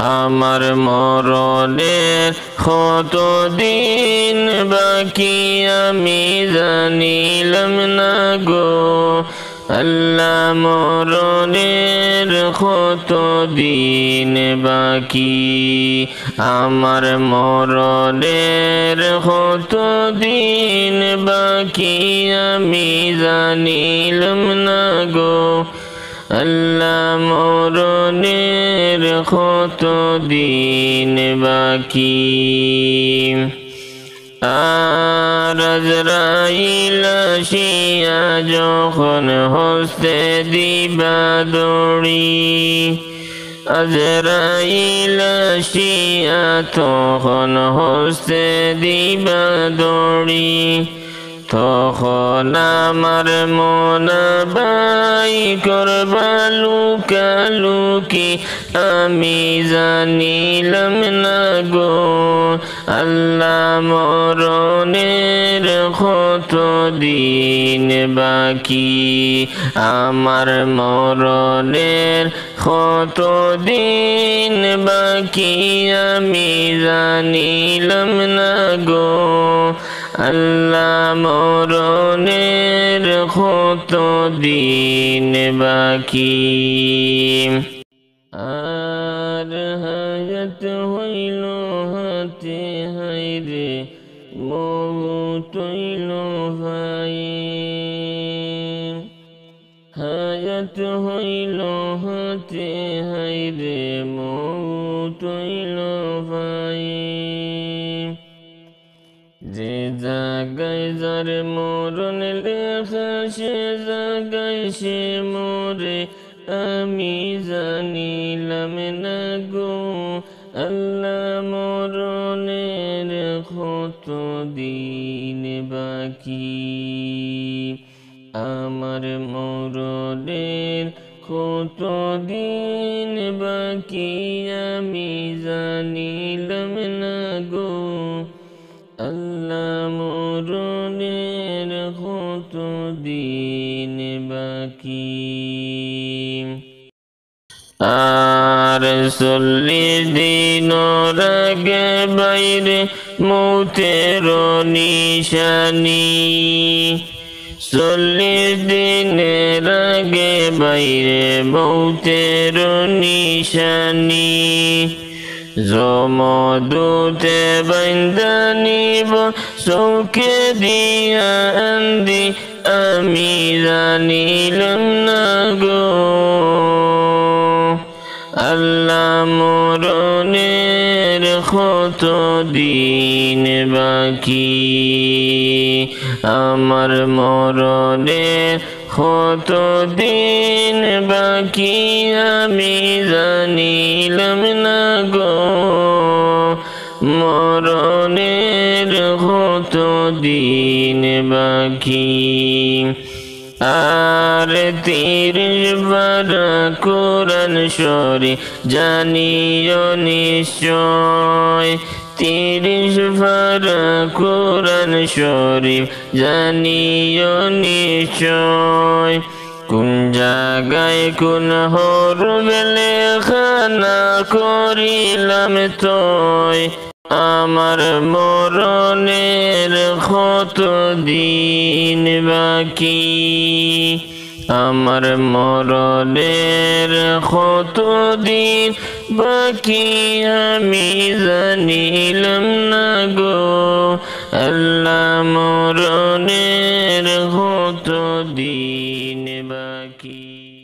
আমার মরণের কত দিন বাকি আমি জানিলাম না গো আল্লাহ মরণের কত দিন বাকি আমার মরণের কত দিন বাকি আমি জানিলাম না গো আল্লাহ মরণের কত দিন বাকি আর আজরাইল আসিয়া যখন হস্তে দিবা দড়ি আজরাইল আসিয়া তখন হস্তে দিবা দড়ি তখন আমার মন বাই করবা লুকালুকি আমি জানিলাম না গো আল্লাহ মরণের কত দিন বাকি আমার মরণের কত দিন বাকি আমি জানিলাম না গো আল্লাহ মরণের কত দিন বাকি আর হায়াত হইল হাতে হাইরে মৌত হইল ভাই হায়াত হইল হাতে হাইরে মৌত হইল ভাই যে জাগায় যার মরণ লেখা সে জাগায় সে মোরে আমি জানিলাম না গো আল্লাহ মরণের কত দিন বাকি আমার মরণের কত দিন বাকি আমি জানিলাম না গো আল্লাহ মরণের কত দিন বাকি আর 40 দিন আগে বাইরে মৌতের নিশানি 40 দিনের আগে বাইরে মৌতের নিশানি জমদূতে বাইন্দা নিব চৌকে দিয়া আন্দি আমি জানিলাম না গো আল্লাহ মরণের কত দিন বাকি আমার মরণের কত দিন বাকি আমি জানিলাম না গো মরণের কত দিন বাকি আর 30 বার কোরআন শরীফ জানিও নিশ্চয় 30 বার কোরআন শরীফ জানিও নিশ্চয় কোন জায়গায় কোন হরফে লেখা না করিলাম তয় আমার মরণের কত দিন বাকি আমার মরণের কত দিন বাকি আমি জানিলাম না গো আল্লাহ মরণের কত দিন বাকি।